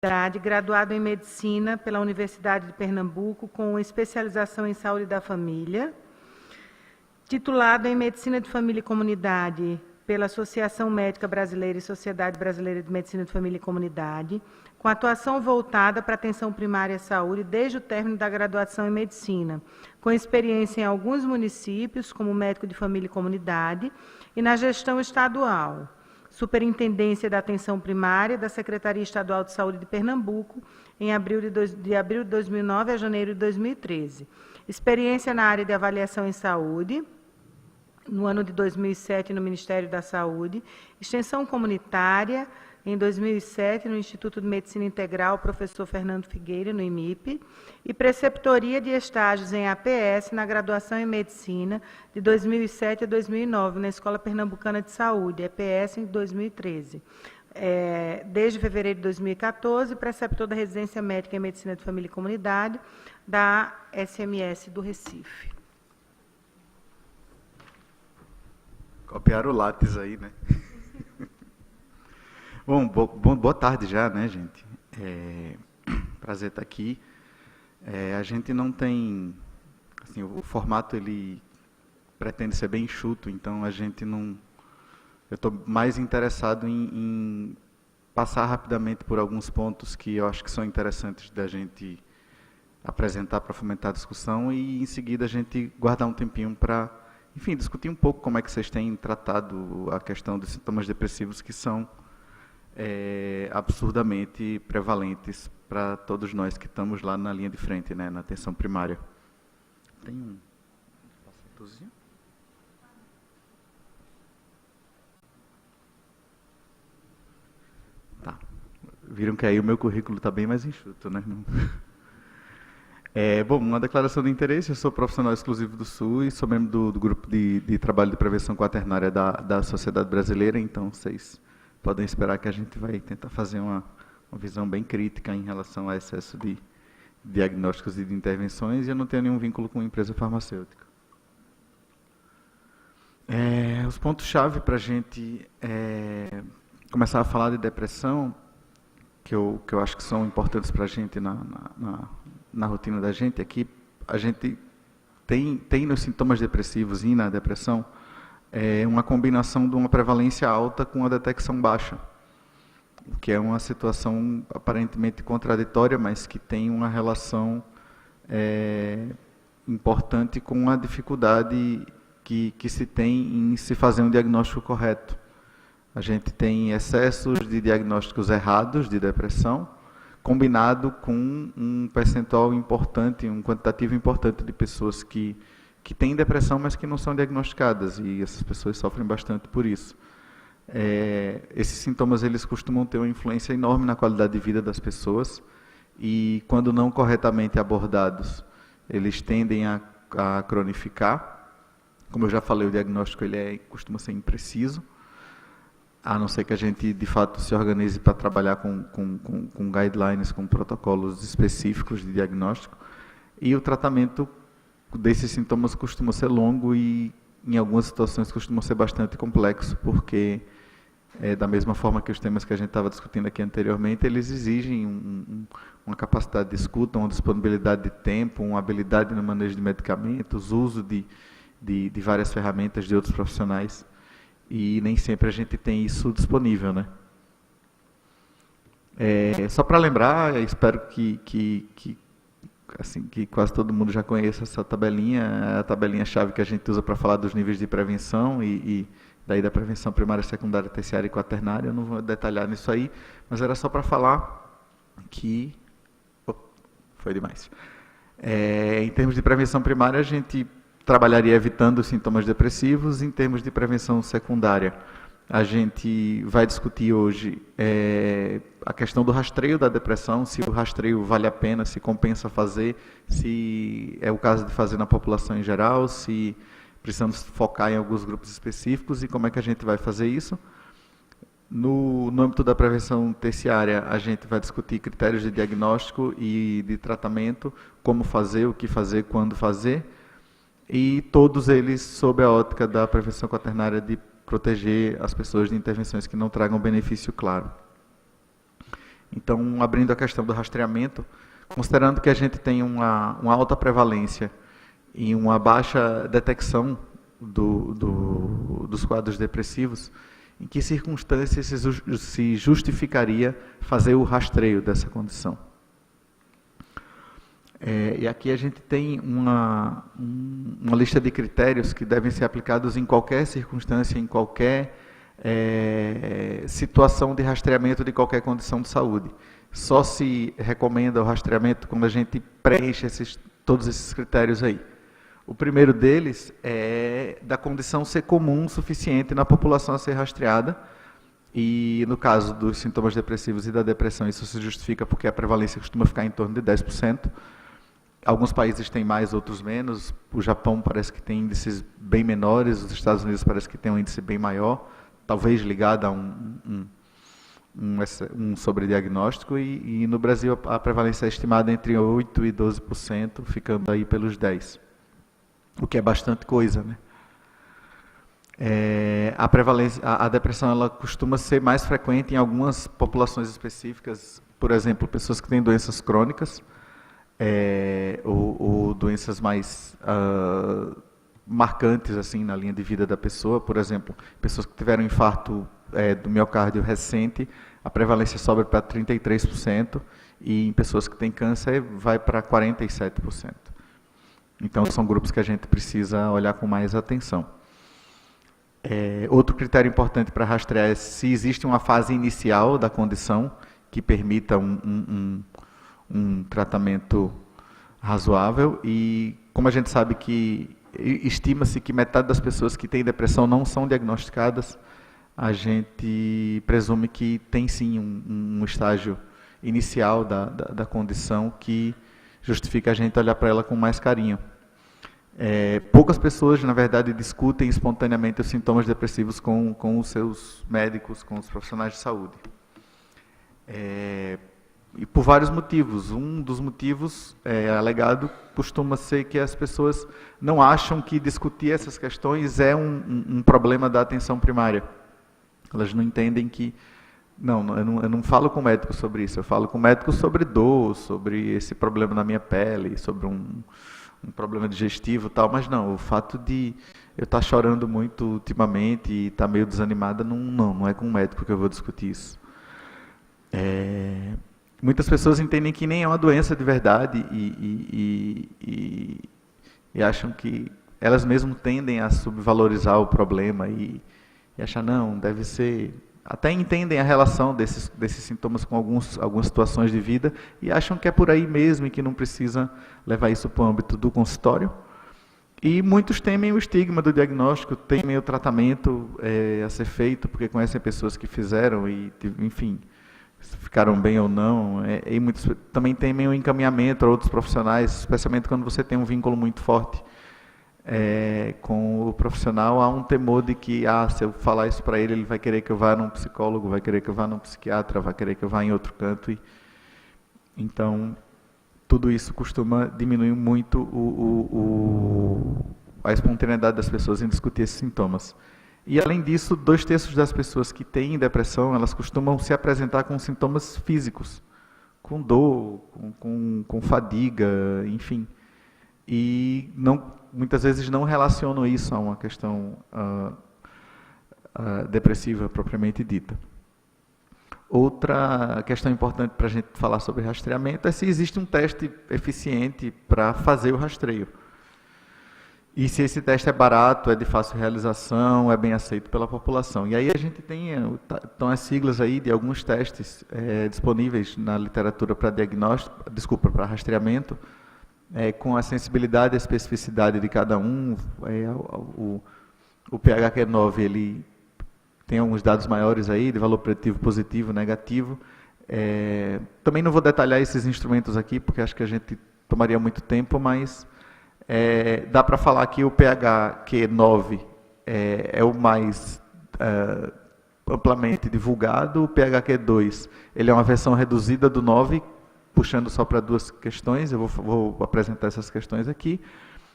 graduado em Medicina pela Universidade de Pernambuco, com especialização em Saúde da Família, titulado em Medicina de Família e Comunidade pela Associação Médica Brasileira e Sociedade Brasileira de Medicina de Família e Comunidade, com atuação voltada para a atenção primária à saúde desde o término da graduação em Medicina, com experiência em alguns municípios, como médico de família e comunidade, e na gestão estadual. Superintendência da Atenção Primária da Secretaria Estadual de Saúde de Pernambuco, em abril de 2009 a janeiro de 2013. Experiência na área de avaliação em saúde, no ano de 2007 no Ministério da Saúde, extensão comunitária, em 2007 no Instituto de Medicina Integral, professor Fernando Figueira, no IMIP, e preceptoria de estágios em APS na graduação em Medicina, de 2007 a 2009, na Escola Pernambucana de Saúde, EPS, em 2013. Desde fevereiro de 2014, preceptor da Residência Médica em Medicina de Família e Comunidade, da SMS do Recife. Copiaram o lápis aí, né? Bom, boa tarde já, né, gente? Prazer estar aqui. A gente não tem... Assim, o formato, ele pretende ser bem enxuto, então a gente não... Eu estou mais interessado em passar rapidamente por alguns pontos que eu acho que são interessantes da gente apresentar para fomentar a discussão e, em seguida, a gente guardar um tempinho para, enfim, discutir um pouco como é que vocês têm tratado a questão dos sintomas depressivos que são absurdamente prevalentes para todos nós que estamos lá na linha de frente, né, na atenção primária. Tem um passaportozinho? Tá. Viram que aí o meu currículo está bem mais enxuto, né? Bom, uma declaração de interesse, eu sou profissional exclusivo do SUS, sou membro do grupo de trabalho de prevenção quaternária da Sociedade Brasileira, então vocês podem esperar que a gente vai tentar fazer uma visão bem crítica em relação a excesso de diagnósticos e de intervenções, e eu não tenho nenhum vínculo com empresa farmacêutica. Os pontos-chave para a gente começar a falar de depressão, que eu acho que são importantes para a gente na rotina da gente, é que a gente tem nos sintomas depressivos e na depressão uma combinação de uma prevalência alta com a detecção baixa, que é uma situação aparentemente contraditória, mas que tem uma relação importante com a dificuldade que se tem em se fazer um diagnóstico correto. A gente tem excessos de diagnósticos errados de depressão, combinado com um percentual importante, um quantitativo importante de pessoas que têm depressão, mas que não são diagnosticadas, e essas pessoas sofrem bastante por isso. Esses sintomas, eles costumam ter uma influência enorme na qualidade de vida das pessoas, e quando não corretamente abordados, eles tendem a cronificar. Como eu já falei, o diagnóstico costuma ser impreciso, a não ser que a gente, de fato, se organize para trabalhar com guidelines, com protocolos específicos de diagnóstico, e o tratamento desses sintomas costuma ser longo e, em algumas situações, costuma ser bastante complexo, porque, da mesma forma que os temas que a gente estava discutindo aqui anteriormente, eles exigem uma capacidade de escuta, uma disponibilidade de tempo, uma habilidade no manejo de medicamentos, uso de várias ferramentas de outros profissionais, e nem sempre a gente tem isso disponível, né? Só para lembrar, espero que quase todo mundo já conheça essa tabelinha, a tabelinha-chave que a gente usa para falar dos níveis de prevenção e daí da prevenção primária, secundária, terciária e quaternária. Eu não vou detalhar nisso aí, mas era só para falar que... foi demais. Em termos de prevenção primária, a gente trabalharia evitando os sintomas depressivos. Em termos de prevenção secundária, a gente vai discutir hoje a questão do rastreio da depressão, se o rastreio vale a pena, se compensa fazer, se é o caso de fazer na população em geral, se precisamos focar em alguns grupos específicos e como é que a gente vai fazer isso. No âmbito da prevenção terciária, a gente vai discutir critérios de diagnóstico e de tratamento, como fazer, o que fazer, quando fazer, e todos eles sob a ótica da prevenção quaternária de proteger as pessoas de intervenções que não tragam benefício claro. Então, abrindo a questão do rastreamento, considerando que a gente tem uma alta prevalência e uma baixa detecção dos quadros depressivos, em que circunstâncias se justificaria fazer o rastreio dessa condição? E aqui a gente tem uma lista de critérios que devem ser aplicados em qualquer circunstância, em qualquer situação de rastreamento de qualquer condição de saúde. Só se recomenda o rastreamento quando a gente preenche todos esses critérios aí. O primeiro deles é da condição ser comum o suficiente na população a ser rastreada, e no caso dos sintomas depressivos e da depressão, isso se justifica porque a prevalência costuma ficar em torno de 10%. Alguns países têm mais, outros menos. O Japão parece que tem índices bem menores, os Estados Unidos parece que tem um índice bem maior, talvez ligado a um sobrediagnóstico, e no Brasil a prevalência é estimada entre 8% e 12%, ficando aí pelos 10%. O que é bastante coisa, né? A depressão ela costuma ser mais frequente em algumas populações específicas, por exemplo, pessoas que têm doenças crônicas, ou doenças mais marcantes assim na linha de vida da pessoa. Por exemplo, pessoas que tiveram infarto do miocárdio recente, a prevalência sobe para 33%, e em pessoas que têm câncer vai para 47%. Então, são grupos que a gente precisa olhar com mais atenção. Outro critério importante para rastrear é se existe uma fase inicial da condição que permita um tratamento razoável, e como a gente sabe que estima-se que metade das pessoas que têm depressão não são diagnosticadas, a gente presume que tem sim um estágio inicial da condição que justifica a gente olhar para ela com mais carinho. Poucas pessoas, na verdade, discutem espontaneamente os sintomas depressivos com os seus médicos, com os profissionais de saúde. E por vários motivos. Um dos motivos alegado costuma ser que as pessoas não acham que discutir essas questões é um problema da atenção primária. Elas não entendem que... eu não falo com o médico sobre isso, eu falo com o médico sobre dor, sobre esse problema na minha pele, sobre um problema digestivo e tal, mas não, o fato de eu estar chorando muito ultimamente e estar meio desanimada, não é com o médico que eu vou discutir isso. Muitas pessoas entendem que nem é uma doença de verdade e acham que elas mesmas tendem a subvalorizar o problema e achar, não, deve ser... Até entendem a relação desses sintomas com algumas situações de vida e acham que é por aí mesmo e que não precisa levar isso para o âmbito do consultório. E muitos temem o estigma do diagnóstico, temem o tratamento a ser feito, porque conhecem pessoas que fizeram e, enfim, ficaram bem ou não. E muitos também temem o encaminhamento a outros profissionais, especialmente quando você tem um vínculo muito forte com o profissional. Há um temor de que, se eu falar isso para ele, ele vai querer que eu vá num psicólogo, vai querer que eu vá num psiquiatra, vai querer que eu vá em outro canto. Então, tudo isso costuma diminuir muito a espontaneidade das pessoas em discutir esses sintomas. E, além disso, 2/3 das pessoas que têm depressão, elas costumam se apresentar com sintomas físicos, com dor, com fadiga, enfim. E muitas vezes não relacionam isso a uma questão depressiva propriamente dita. Outra questão importante para a gente falar sobre rastreamento é se existe um teste eficiente para fazer o rastreio. E se esse teste é barato, é de fácil realização, é bem aceito pela população. E aí a gente tem então, as siglas aí de alguns testes disponíveis na literatura para para rastreamento, com a sensibilidade e a especificidade de cada um. O PHQ-9 ele tem alguns dados maiores aí, de valor preditivo positivo, negativo. Também não vou detalhar esses instrumentos aqui, porque acho que a gente tomaria muito tempo, mas dá para falar que o PHQ-9 é o mais amplamente divulgado. O PHQ-2 ele é uma versão reduzida do 9, puxando só para 2 questões. Eu vou apresentar essas questões aqui.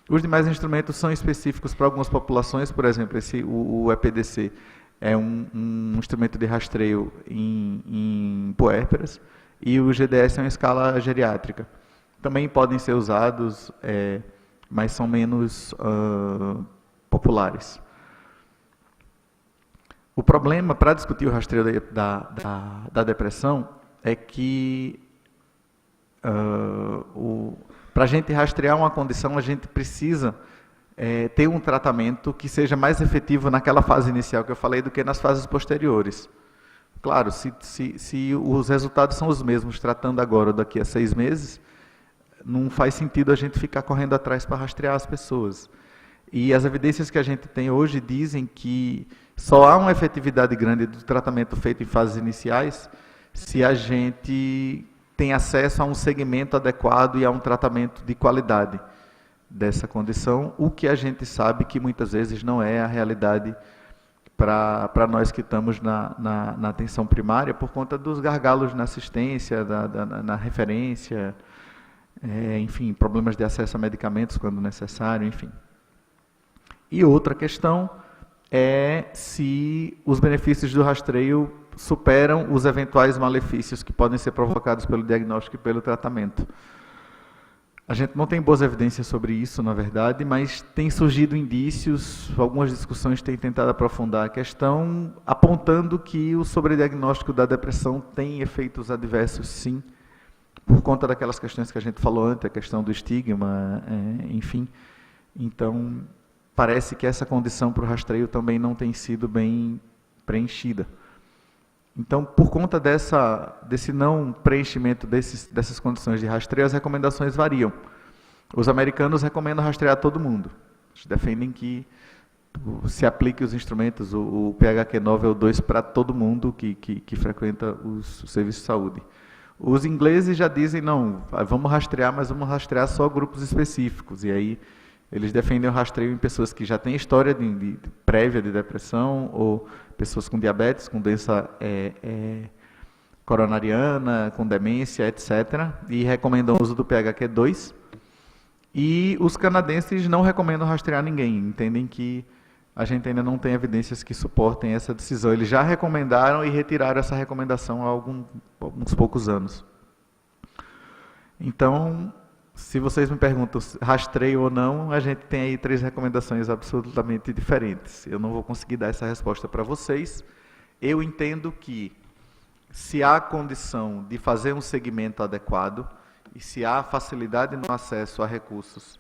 Os demais instrumentos são específicos para algumas populações. Por exemplo, o EPDC é um instrumento de rastreio em puérperas. e o GDS é uma escala geriátrica. Também podem ser usados, mas são menos populares. O problema para discutir o rastreio da depressão é que para a gente rastrear uma condição, a gente precisa ter um tratamento que seja mais efetivo naquela fase inicial que eu falei do que nas fases posteriores. Claro, se os resultados são os mesmos tratando agora ou daqui a 6 meses, não faz sentido a gente ficar correndo atrás para rastrear as pessoas. E as evidências que a gente tem hoje dizem que só há uma efetividade grande do tratamento feito em fases iniciais se a gente tem acesso a um segmento adequado e a um tratamento de qualidade dessa condição, o que a gente sabe que muitas vezes não é a realidade para nós que estamos na atenção primária, por conta dos gargalos na assistência, na referência, enfim, problemas de acesso a medicamentos quando necessário, enfim. E outra questão é se os benefícios do rastreio superam os eventuais malefícios que podem ser provocados pelo diagnóstico e pelo tratamento. A gente não tem boas evidências sobre isso, na verdade, mas tem surgido indícios, algumas discussões têm tentado aprofundar a questão, apontando que o sobrediagnóstico da depressão tem efeitos adversos, sim, por conta daquelas questões que a gente falou antes, a questão do estigma, enfim. Então, parece que essa condição para o rastreio também não tem sido bem preenchida. Então, por conta desse não preenchimento dessas condições de rastreio, as recomendações variam. Os americanos recomendam rastrear todo mundo. Eles defendem que se aplique os instrumentos, o PHQ-9 é o 2 para todo mundo que frequenta os serviços de saúde. Os ingleses já dizem, não, vamos rastrear, mas vamos rastrear só grupos específicos. E aí eles defendem o rastreio em pessoas que já têm história prévia de depressão, ou pessoas com diabetes, com doença coronariana, com demência, etc. E recomendam o uso do PHQ-2. E os canadenses não recomendam rastrear ninguém, entendem que a gente ainda não tem evidências que suportem essa decisão. Eles já recomendaram e retiraram essa recomendação há alguns poucos anos. Então, se vocês me perguntam rastreio ou não, a gente tem aí 3 recomendações absolutamente diferentes. Eu não vou conseguir dar essa resposta para vocês. Eu entendo que, se há condição de fazer um segmento adequado, e se há facilidade no acesso a recursos,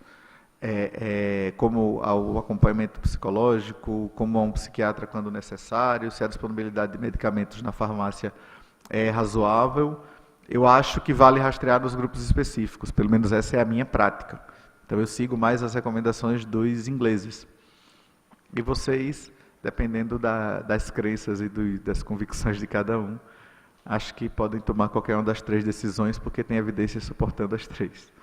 como ao acompanhamento psicológico, como a um psiquiatra quando necessário, se a disponibilidade de medicamentos na farmácia é razoável, eu acho que vale rastrear nos grupos específicos, pelo menos essa é a minha prática. Então eu sigo mais as recomendações dos ingleses. E vocês, dependendo das crenças e das convicções de cada um, acho que podem tomar qualquer uma das 3 decisões, porque tem evidência suportando as 3.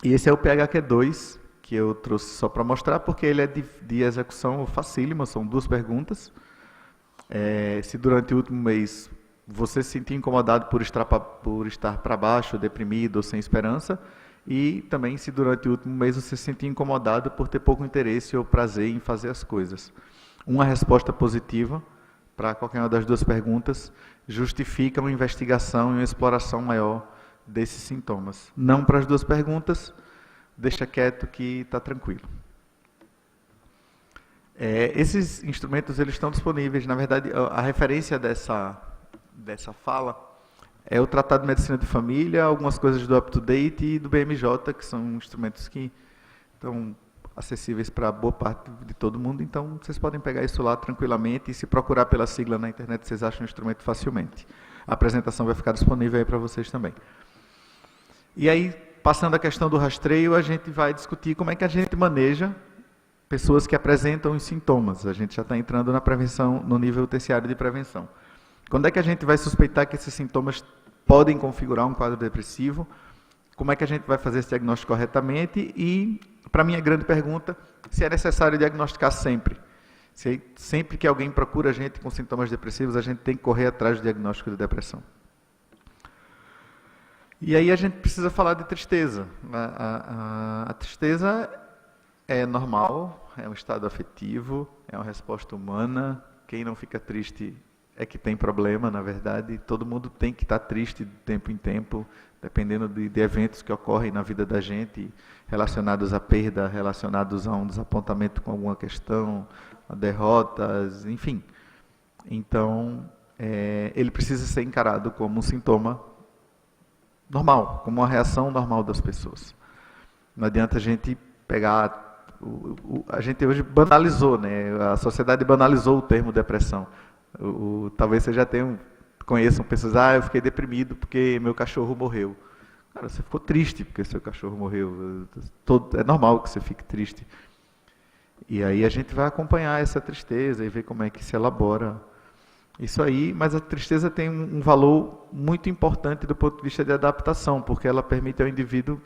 E esse é o PHQ-2, que eu trouxe só para mostrar, porque ele é de execução facílima, são 2 perguntas. Se durante o último mês você se sentir incomodado por estar para baixo, deprimido ou sem esperança, e também se durante o último mês você se sentir incomodado por ter pouco interesse ou prazer em fazer as coisas. Uma resposta positiva para qualquer uma das 2 perguntas justifica uma investigação e uma exploração maior desses sintomas. Não para as 2 perguntas, deixa quieto que está tranquilo. Esses instrumentos eles estão disponíveis. Na verdade, a referência dessa fala é o Tratado de Medicina de Família, algumas coisas do UpToDate e do BMJ, que são instrumentos que estão acessíveis para boa parte de todo mundo, então vocês podem pegar isso lá tranquilamente e se procurar pela sigla na internet, vocês acham o instrumento facilmente. A apresentação vai ficar disponível aí para vocês também. E aí, passando a questão do rastreio, a gente vai discutir como é que a gente maneja pessoas que apresentam os sintomas. A gente já está entrando na prevenção, no nível terciário de prevenção. Quando é que a gente vai suspeitar que esses sintomas podem configurar um quadro depressivo? Como é que a gente vai fazer esse diagnóstico corretamente? E, para mim, a grande pergunta, se é necessário diagnosticar sempre. Sempre que alguém procura a gente com sintomas depressivos, a gente tem que correr atrás do diagnóstico de depressão. E aí a gente precisa falar de tristeza. A tristeza é normal, é um estado afetivo, é uma resposta humana. Quem não fica triste é que tem problema, na verdade. Todo mundo tem que estar triste de tempo em tempo, dependendo de eventos que ocorrem na vida da gente, relacionados à perda, relacionados a um desapontamento com alguma questão, a derrotas, enfim. Então, ele precisa ser encarado como um sintoma normal, como uma reação normal das pessoas. Não adianta a gente pegar... A gente hoje banalizou, né? A sociedade banalizou o termo depressão. Talvez você já conheçam pessoas, eu fiquei deprimido porque meu cachorro morreu. Cara, você ficou triste porque seu cachorro morreu. É normal que você fique triste. E aí a gente vai acompanhar essa tristeza e ver como é que se elabora isso aí, mas a tristeza tem um valor muito importante do ponto de vista de adaptação, porque ela permite ao indivíduo,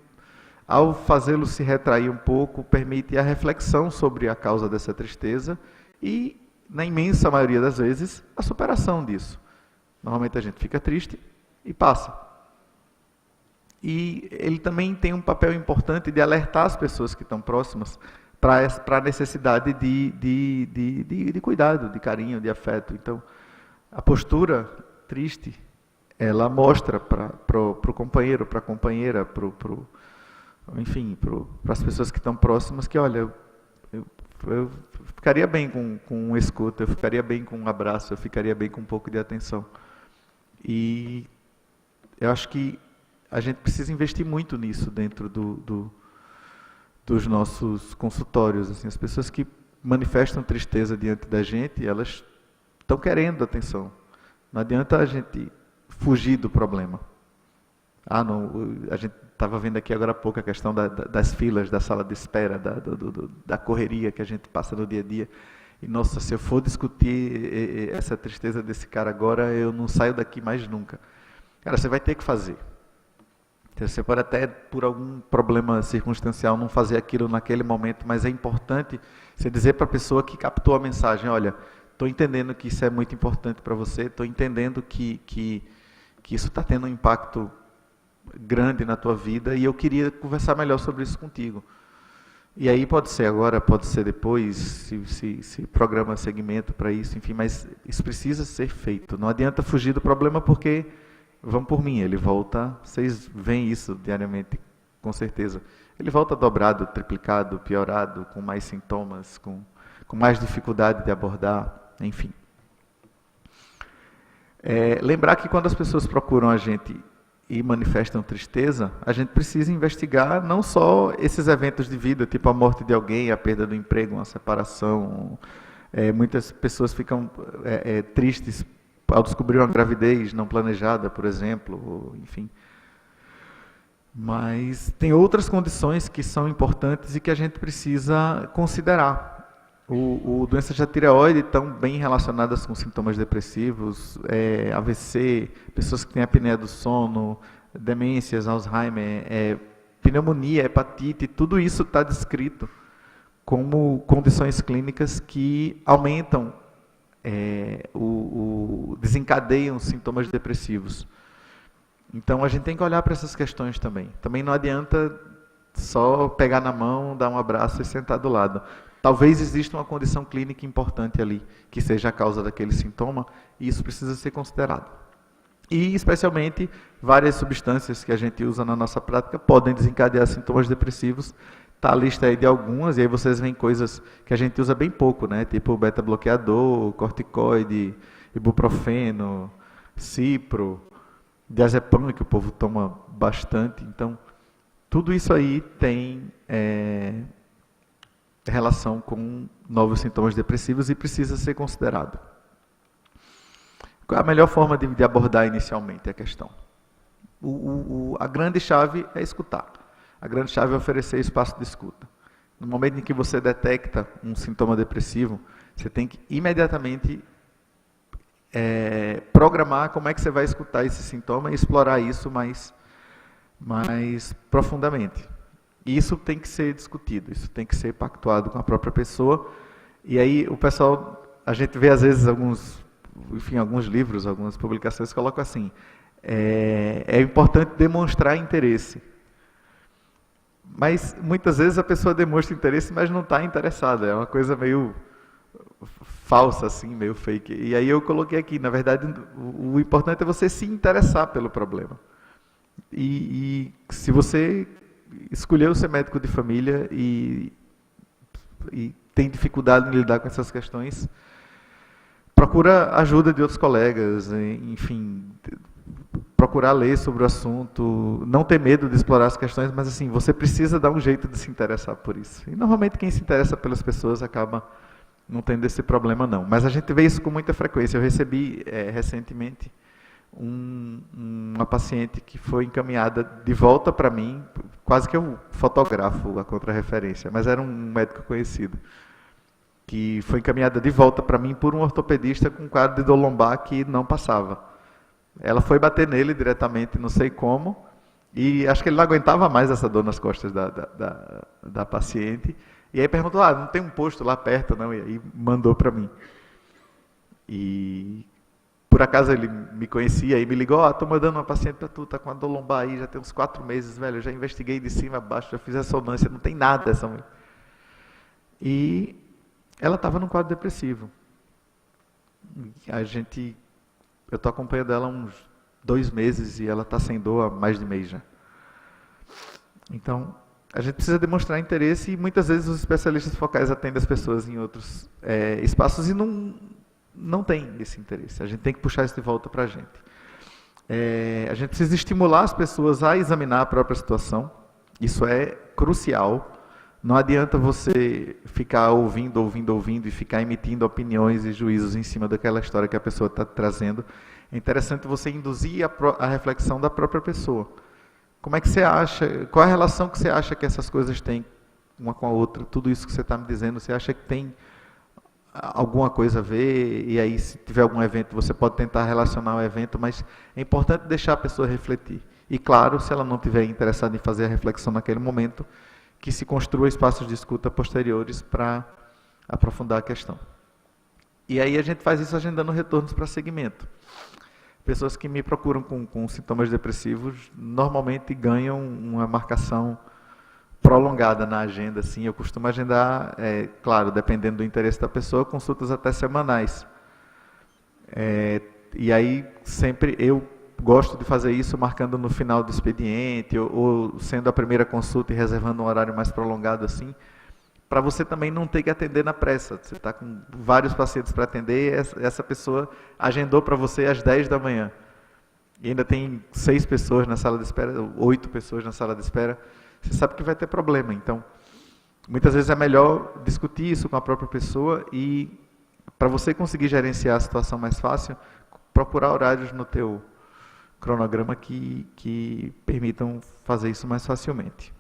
ao fazê-lo se retrair um pouco, permite a reflexão sobre a causa dessa tristeza e, na imensa maioria das vezes, a superação disso. Normalmente a gente fica triste e passa. E ele também tem um papel importante de alertar as pessoas que estão próximas para a necessidade de cuidado, de carinho, de afeto. Então, a postura triste, ela mostra para o companheiro, para a companheira, enfim, para as pessoas que estão próximas que, olha, eu ficaria bem com uma escuta, eu ficaria bem com um abraço, eu ficaria bem com um pouco de atenção. E eu acho que a gente precisa investir muito nisso dentro dos nossos consultórios. Assim, as pessoas que manifestam tristeza diante da gente, elas estão querendo atenção. Não adianta a gente fugir do problema. Não, a gente estava vendo aqui agora há pouco a questão das filas, da sala de espera, da correria que a gente passa no dia a dia. E, nossa, se eu for discutir essa tristeza desse cara agora, eu não saio daqui mais nunca. Cara, você vai ter que fazer. Você pode até, por algum problema circunstancial, não fazer aquilo naquele momento, mas é importante você dizer para a pessoa que captou a mensagem, olha, estou entendendo que isso é muito importante para você, estou entendendo que isso está tendo um impacto grande na tua vida e eu queria conversar melhor sobre isso contigo. E aí pode ser agora, pode ser depois, se programa segmento para isso, enfim, mas isso precisa ser feito. Não adianta fugir do problema porque, vão por mim, ele volta, vocês veem isso diariamente, com certeza. Ele volta dobrado, triplicado, piorado, com mais sintomas, com mais dificuldade de abordar, enfim. Lembrar que quando as pessoas procuram a gente e manifestam tristeza, a gente precisa investigar não só esses eventos de vida, tipo a morte de alguém, a perda do emprego, uma separação. Muitas pessoas ficam tristes ao descobrir uma gravidez não planejada, por exemplo, enfim. Mas tem outras condições que são importantes e que a gente precisa considerar. Doenças da tireoide estão bem relacionadas com sintomas depressivos, AVC, pessoas que têm apneia do sono, demências, Alzheimer, pneumonia, hepatite, tudo isso está descrito como condições clínicas que aumentam, desencadeiam sintomas depressivos. Então a gente tem que olhar para essas questões também. Também não adianta só pegar na mão, dar um abraço e sentar do lado. Talvez exista uma condição clínica importante ali, que seja a causa daquele sintoma, e isso precisa ser considerado. E, especialmente, várias substâncias que a gente usa na nossa prática podem desencadear sintomas depressivos. Está a lista aí de algumas, e aí vocês veem coisas que a gente usa bem pouco, né? Tipo beta-bloqueador, corticoide, ibuprofeno, cipro, diazepam, que o povo toma bastante. Então, tudo isso aí tem relação com novos sintomas depressivos e precisa ser considerado. Qual é a melhor forma de abordar inicialmente a questão? A grande chave é escutar. A grande chave é oferecer espaço de escuta. No momento em que você detecta um sintoma depressivo, você tem que imediatamente programar como é que você vai escutar esse sintoma e explorar isso mais profundamente. E isso tem que ser discutido, isso tem que ser pactuado com a própria pessoa. E aí o pessoal, a gente vê às vezes alguns livros, algumas publicações colocam assim, é importante demonstrar interesse. Mas muitas vezes a pessoa demonstra interesse, mas não está interessada, é uma coisa meio falsa, assim, meio fake. E aí eu coloquei aqui, na verdade, o importante é você se interessar pelo problema. E se você escolheu ser médico de família e tem dificuldade em lidar com essas questões, procura ajuda de outros colegas, enfim, procurar ler sobre o assunto, não ter medo de explorar as questões, mas assim, você precisa dar um jeito de se interessar por isso. E normalmente quem se interessa pelas pessoas acaba não tendo esse problema não. Mas a gente vê isso com muita frequência. Eu recebi recentemente uma paciente que foi encaminhada de volta para mim, quase que eu fotografo a contrarreferência, mas era um médico conhecido, que foi encaminhada de volta para mim por um ortopedista com um quadro de dor lombar que não passava. Ela foi bater nele diretamente, não sei como, e acho que ele não aguentava mais essa dor nas costas da paciente, e aí perguntou, não tem um posto lá perto, não? E aí mandou para mim. E por acaso ele me conhecia e me ligou, estou mandando uma paciente para tu, tá com a dor lombar aí, já tem uns 4 meses, velho, eu já investiguei de cima a baixo, já fiz ressonância, não tem nada essa mulher. E ela estava num quadro depressivo. Eu estou acompanhando ela há uns 2 meses e ela está sem dor há mais de mês já. Então, a gente precisa demonstrar interesse e muitas vezes os especialistas focais atendem as pessoas em outros espaços e não tem esse interesse. A gente tem que puxar isso de volta para a gente. A gente precisa estimular as pessoas a examinar a própria situação. Isso é crucial. Não adianta você ficar ouvindo e ficar emitindo opiniões e juízos em cima daquela história que a pessoa está trazendo. É interessante você induzir a reflexão da própria pessoa. Como é que você acha, qual é a relação que você acha que essas coisas têm uma com a outra? Tudo isso que você está me dizendo, você acha que tem alguma coisa a ver? E aí, se tiver algum evento, você pode tentar relacionar o evento, mas é importante deixar a pessoa refletir. E claro, se ela não estiver interessada em fazer a reflexão naquele momento, que se construa espaços de escuta posteriores para aprofundar a questão. E aí a gente faz isso agendando retornos para segmento. Pessoas que me procuram com sintomas depressivos normalmente ganham uma marcação prolongada na agenda. Assim. Eu costumo agendar, claro, dependendo do interesse da pessoa, consultas até semanais. E aí sempre eu gosto de fazer isso marcando no final do expediente ou sendo a primeira consulta e reservando um horário mais prolongado assim, para você também não ter que atender na pressa. Você está com vários pacientes para atender e essa pessoa agendou para você às 10 da manhã. E ainda tem 6 pessoas na sala de espera, 8 pessoas na sala de espera. Você sabe que vai ter problema. Então, muitas vezes é melhor discutir isso com a própria pessoa e, para você conseguir gerenciar a situação mais fácil, procurar horários no teu cronograma que permitam fazer isso mais facilmente.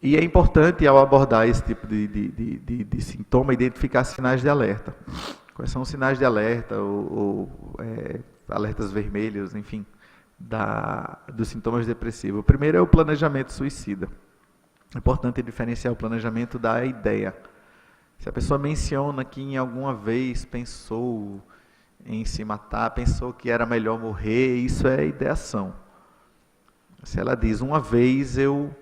E é importante, ao abordar esse tipo de sintoma, identificar sinais de alerta. Quais são os sinais de alerta, alertas vermelhos, enfim, dos sintomas depressivos. O primeiro é o planejamento suicida. É importante diferenciar o planejamento da ideia. Se a pessoa menciona que em alguma vez pensou em se matar, pensou que era melhor morrer, isso é ideação. Se ela diz, uma vez eu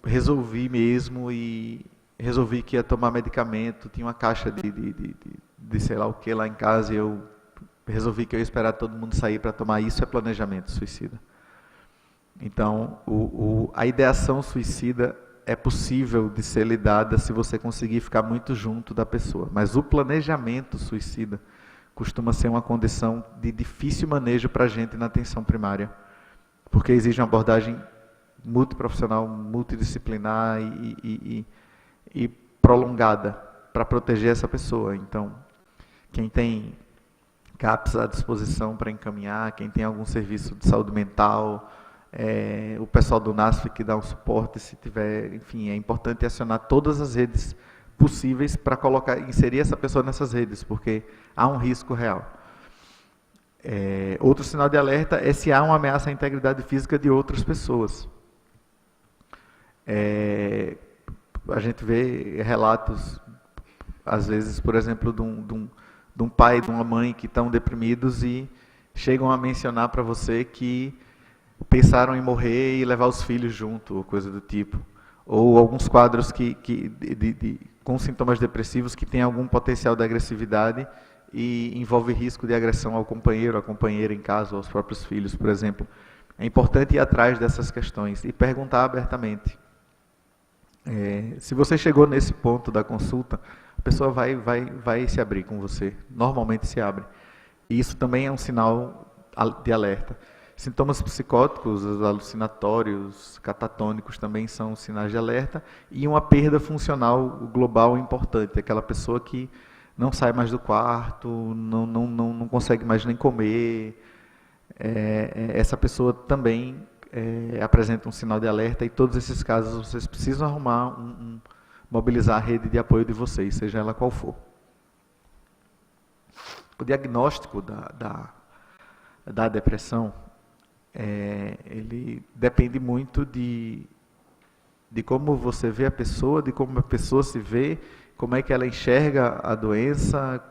resolvi mesmo e resolvi que ia tomar medicamento, tinha uma caixa de sei lá o que lá em casa e eu resolvi que eu ia esperar todo mundo sair para tomar, isso é planejamento suicida. Então, a ideação suicida é possível de ser lidada se você conseguir ficar muito junto da pessoa. Mas o planejamento suicida costuma ser uma condição de difícil manejo para a gente na atenção primária, porque exige uma abordagem multiprofissional, multidisciplinar e prolongada para proteger essa pessoa. Então, quem tem CAPS à disposição para encaminhar, quem tem algum serviço de saúde mental, o pessoal do NASF que dá um suporte, se tiver, enfim, é importante acionar todas as redes possíveis para inserir essa pessoa nessas redes, porque há um risco real. Outro sinal de alerta é se há uma ameaça à integridade física de outras pessoas. A gente vê relatos, às vezes, por exemplo, de um pai e de uma mãe que estão deprimidos e chegam a mencionar para você que pensaram em morrer e levar os filhos junto, ou coisa do tipo. ou alguns quadros com sintomas depressivos que têm algum potencial de agressividade e envolve risco de agressão ao companheiro, à companheira em casa, ou aos próprios filhos, por exemplo. É importante ir atrás dessas questões e perguntar abertamente. Se você chegou nesse ponto da consulta, a pessoa vai se abrir com você, normalmente se abre. E isso também é um sinal de alerta. Sintomas psicóticos, alucinatórios, catatônicos também são sinais de alerta. E uma perda funcional global importante, aquela pessoa que não sai mais do quarto, não consegue mais nem comer. Essa pessoa também apresenta um sinal de alerta, e todos esses casos vocês precisam arrumar, mobilizar a rede de apoio de vocês, seja ela qual for. O diagnóstico da depressão, ele depende muito de como você vê a pessoa, de como a pessoa se vê, como é que ela enxerga a doença,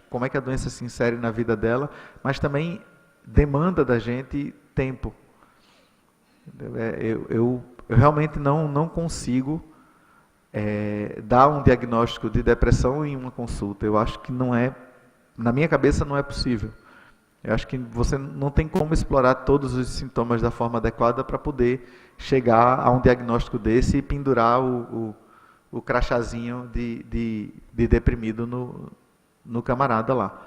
como é que a doença se insere na vida dela, mas também demanda da gente tempo. Eu realmente não consigo dar um diagnóstico de depressão em uma consulta. Eu acho que na minha cabeça não é possível. Eu acho que você não tem como explorar todos os sintomas da forma adequada para poder chegar a um diagnóstico desse e pendurar o crachazinho de deprimido no camarada lá.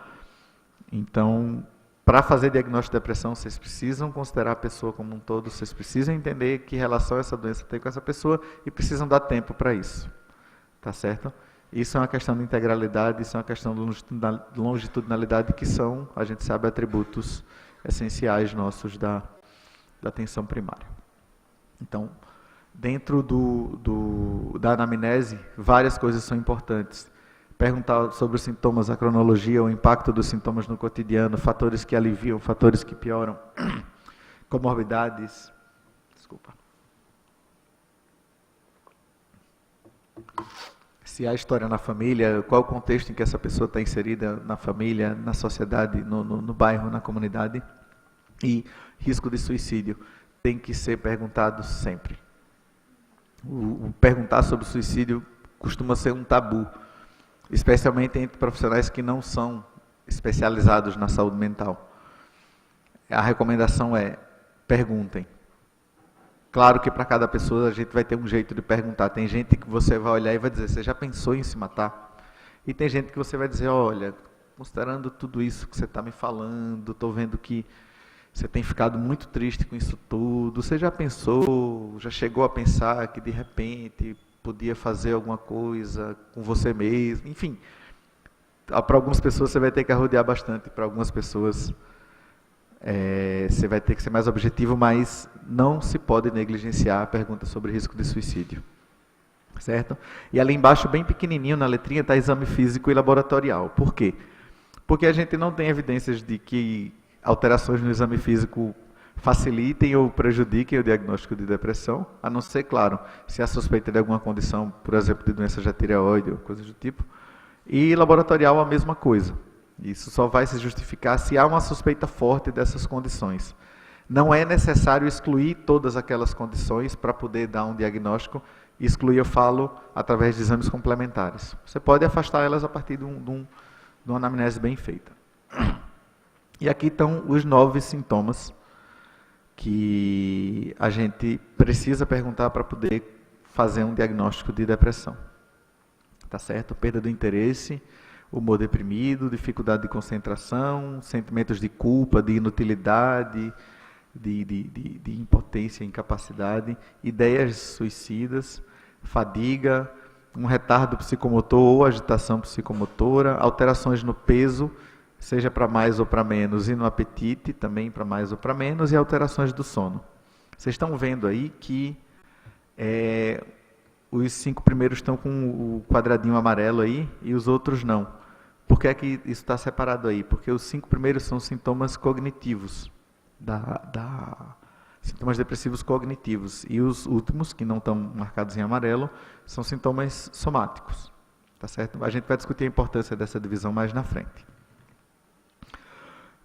Então, para fazer diagnóstico de depressão, vocês precisam considerar a pessoa como um todo, vocês precisam entender que relação essa doença tem com essa pessoa e precisam dar tempo para isso. Tá certo? Isso é uma questão de integralidade, isso é uma questão de longitudinalidade, que são, a gente sabe, atributos essenciais nossos da atenção primária. Então, dentro da anamnese, várias coisas são importantes. Perguntar sobre os sintomas, a cronologia, o impacto dos sintomas no cotidiano, fatores que aliviam, fatores que pioram, comorbidades. Desculpa. Se há história na família, qual o contexto em que essa pessoa está inserida na família, na sociedade, no bairro, na comunidade. E risco de suicídio tem que ser perguntado sempre. O perguntar sobre suicídio costuma ser um tabu, especialmente entre profissionais que não são especializados na saúde mental. A recomendação é: perguntem. Claro que para cada pessoa a gente vai ter um jeito de perguntar. Tem gente que você vai olhar e vai dizer: você já pensou em se matar? E tem gente que você vai dizer: olha, considerando tudo isso que você está me falando, estou vendo que você tem ficado muito triste com isso tudo. Você já pensou, já chegou a pensar que de repente podia fazer alguma coisa com você mesmo? Enfim, para algumas pessoas você vai ter que arrodear bastante, para algumas pessoas você vai ter que ser mais objetivo, mas não se pode negligenciar a pergunta sobre risco de suicídio. Certo? E ali embaixo, bem pequenininho na letrinha, está exame físico e laboratorial. Por quê? Porque a gente não tem evidências de que alterações no exame físico facilitem ou prejudiquem o diagnóstico de depressão, a não ser, claro, se há suspeita de alguma condição, por exemplo, de doença de tireoide ou coisas do tipo. E laboratorial, a mesma coisa. Isso só vai se justificar se há uma suspeita forte dessas condições. Não é necessário excluir todas aquelas condições para poder dar um diagnóstico. Excluir, eu falo, através de exames complementares. Você pode afastar elas a partir de uma anamnese bem feita. E aqui estão os 9 sintomas que a gente precisa perguntar para poder fazer um diagnóstico de depressão. Tá certo? Perda do interesse, humor deprimido, dificuldade de concentração, sentimentos de culpa, de inutilidade, de impotência, incapacidade, ideias suicidas, fadiga, um retardo psicomotor ou agitação psicomotora, alterações no peso, seja para mais ou para menos, e no apetite, também para mais ou para menos, e alterações do sono. Vocês estão vendo aí que os 5 primeiros estão com o quadradinho amarelo aí, e os outros não. Por que é que isso está separado aí? Porque os 5 primeiros são sintomas cognitivos, sintomas depressivos cognitivos, e os últimos, que não estão marcados em amarelo, são sintomas somáticos. Tá certo? A gente vai discutir a importância dessa divisão mais na frente.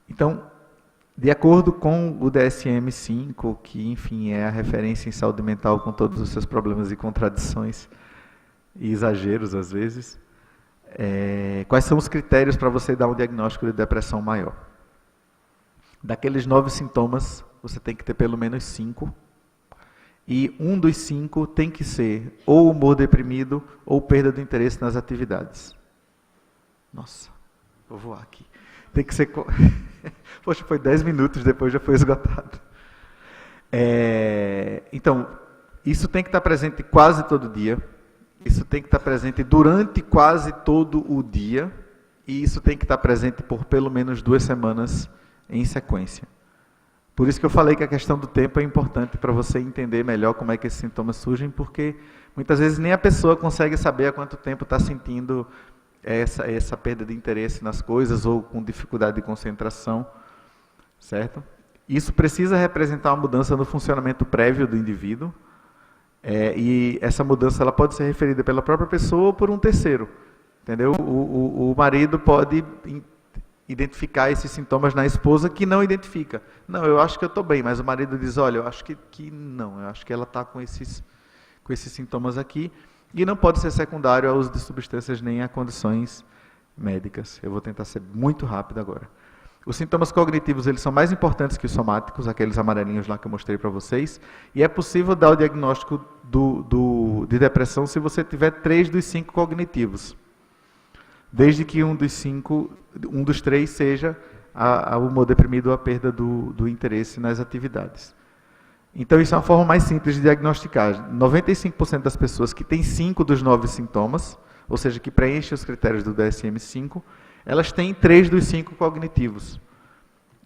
Então, De acordo com o DSM-5, que, enfim, é a referência em saúde mental com todos os seus problemas e contradições e exageros, às vezes, quais são os critérios para você dar um diagnóstico de depressão maior? Daqueles 9 sintomas, você tem que ter pelo menos 5, e um dos 5 tem que ser ou humor deprimido ou perda do interesse nas atividades. Nossa, vou voar aqui. Tem que ser... Poxa, foi 10 minutos, depois já foi esgotado. Então, isso tem que estar presente quase todo dia, isso tem que estar presente durante quase todo o dia, e isso tem que estar presente por pelo menos 2 semanas em sequência. Por isso que eu falei que a questão do tempo é importante para você entender melhor como é que esses sintomas surgem, porque muitas vezes nem a pessoa consegue saber há quanto tempo está sentindo essa perda de interesse nas coisas ou com dificuldade de concentração, certo? Isso precisa representar uma mudança no funcionamento prévio do indivíduo, e essa mudança ela pode ser referida pela própria pessoa ou por um terceiro, entendeu? O marido pode identificar esses sintomas na esposa que não identifica. Não, eu acho que eu estou bem, mas o marido diz, olha, eu acho que não, eu acho que ela está com esses sintomas aqui, e não pode ser secundário ao uso de substâncias nem a condições médicas. Eu vou tentar ser muito rápido agora. Os sintomas cognitivos eles são mais importantes que os somáticos, aqueles amarelinhos lá que eu mostrei para vocês, e é possível dar o diagnóstico de depressão se você tiver 3 dos 5 cognitivos, desde que um dos 3 seja o humor deprimido ou a perda do interesse nas atividades. Então, isso é uma forma mais simples de diagnosticar. 95% das pessoas que têm 5 dos 9 sintomas, ou seja, que preenchem os critérios do DSM-5, elas têm 3 dos 5 cognitivos.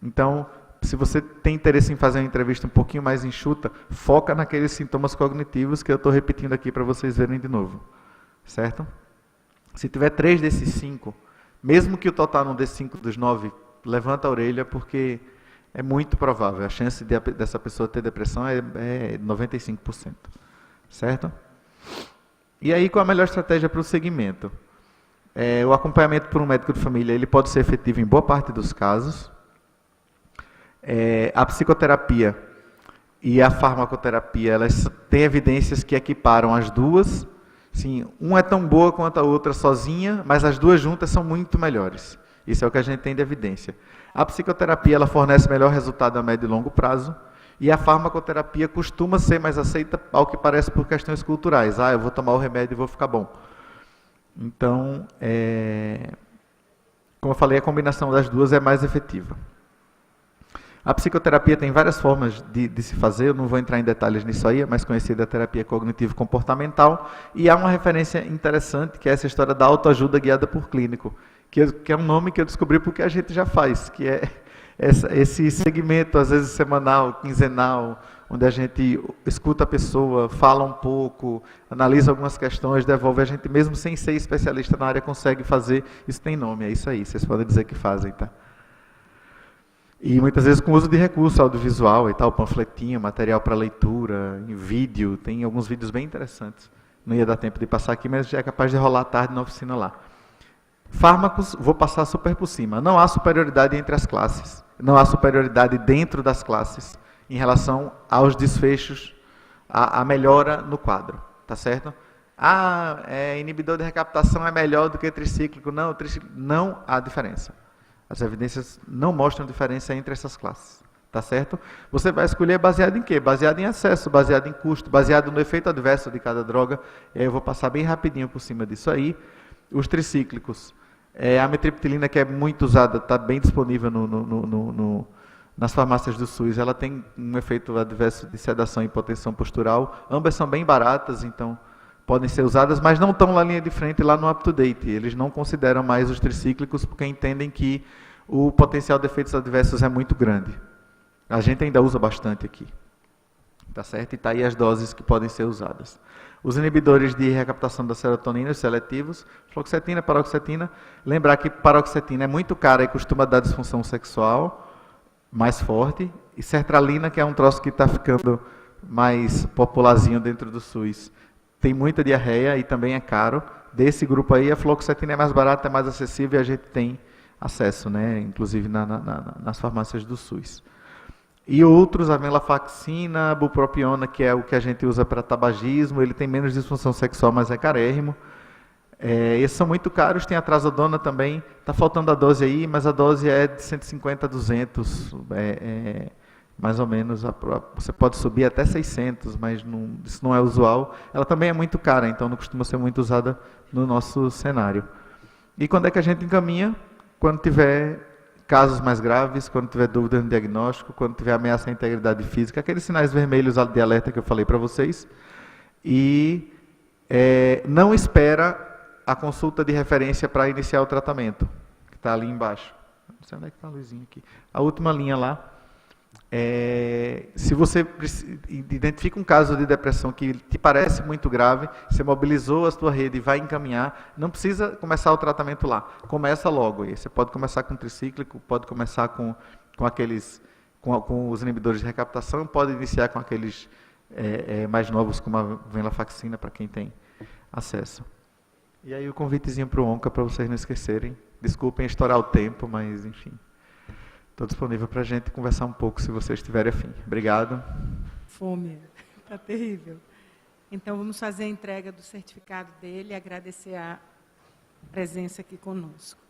Então, se você tem interesse em fazer uma entrevista um pouquinho mais enxuta, foca naqueles sintomas cognitivos que eu estou repetindo aqui para vocês verem de novo. Certo? Se tiver 3 desses 5, mesmo que o total não dê 5 dos 9, levanta a orelha, porque é muito provável. A chance dessa pessoa ter depressão é 95%. Certo? E aí, qual a melhor estratégia para o segmento? O acompanhamento por um médico de família ele pode ser efetivo em boa parte dos casos. A psicoterapia e a farmacoterapia, elas têm evidências que equiparam as duas. Sim, uma é tão boa quanto a outra sozinha, mas as duas juntas são muito melhores. Isso é o que a gente tem de evidência. A psicoterapia ela fornece melhor resultado a médio e longo prazo, e a farmacoterapia costuma ser mais aceita, ao que parece, por questões culturais. Eu vou tomar o remédio e vou ficar bom. Então, como eu falei, a combinação das duas é mais efetiva. A psicoterapia tem várias formas de se fazer, eu não vou entrar em detalhes nisso aí, é mais conhecida a terapia cognitivo-comportamental, e há uma referência interessante, que é essa história da autoajuda guiada por clínico, que é um nome que eu descobri porque a gente já faz, que é esse segmento, às vezes semanal, quinzenal, onde a gente escuta a pessoa, fala um pouco, analisa algumas questões, devolve. A gente, mesmo sem ser especialista na área, consegue fazer. Isso tem nome, é isso aí, vocês podem dizer que fazem, tá? E muitas vezes com uso de recurso audiovisual e tal, panfletinho, material para leitura, em vídeo, tem alguns vídeos bem interessantes. Não ia dar tempo de passar aqui, mas já é capaz de rolar tarde na oficina lá. Fármacos, vou passar super por cima. Não há superioridade entre as classes, não há superioridade dentro das classes em relação aos desfechos, a melhora no quadro, tá certo? Inibidor de recaptação é melhor do que tricíclico. Não, não há diferença. As evidências não mostram diferença entre essas classes, tá certo? Você vai escolher baseado em quê? Baseado em acesso, baseado em custo, baseado no efeito adverso de cada droga. E aí eu vou passar bem rapidinho por cima disso aí. Os tricíclicos, a amitriptilina, que é muito usada, está bem disponível nas farmácias do SUS, ela tem um efeito adverso de sedação e hipotensão postural. Ambas são bem baratas, então podem ser usadas, mas não estão na linha de frente lá no UpToDate. Eles não consideram mais os tricíclicos porque entendem que o potencial de efeitos adversos é muito grande. A gente ainda usa bastante aqui. Tá certo? E está aí as doses que podem ser usadas. Os inibidores de recaptação da serotonina, os seletivos, fluoxetina, paroxetina. Lembrar que paroxetina é muito cara e costuma dar disfunção sexual mais forte. E sertralina, que é um troço que está ficando mais popularzinho dentro do SUS, tem muita diarreia e também é caro. Desse grupo aí, a fluoxetina é mais barata, é mais acessível e a gente tem acesso, né? Inclusive nas farmácias do SUS. E outros, a venlafaxina, a bupropiona, que é o que a gente usa para tabagismo, ele tem menos disfunção sexual, mas é carérrimo. Esses são muito caros, tem a trazodona também, está faltando a dose aí, mas a dose é de 150 a 200, mais ou menos, você pode subir até 600, mas isso não é usual. Ela também é muito cara, então não costuma ser muito usada no nosso cenário. E quando é que a gente encaminha? Quando tiver casos mais graves, quando tiver dúvida no diagnóstico, quando tiver ameaça à integridade física, aqueles sinais vermelhos de alerta que eu falei para vocês. E não espera a consulta de referência para iniciar o tratamento, que está ali embaixo. Não sei onde é que está a luzinha aqui. A última linha lá. Se você identifica um caso de depressão que te parece muito grave, você mobilizou a sua rede e vai encaminhar, não precisa começar o tratamento lá, começa logo. E você pode começar com tricíclico, pode começar com os inibidores de recaptação, pode iniciar com aqueles mais novos, como a venlafaxina, para quem tem acesso. E aí o convitezinho para o ONCA, para vocês não esquecerem. Desculpem estourar o tempo, mas enfim. Estou disponível para a gente conversar um pouco, se vocês tiverem afim. Obrigado. Fome, está terrível. Então, vamos fazer a entrega do certificado dele e agradecer a presença aqui conosco.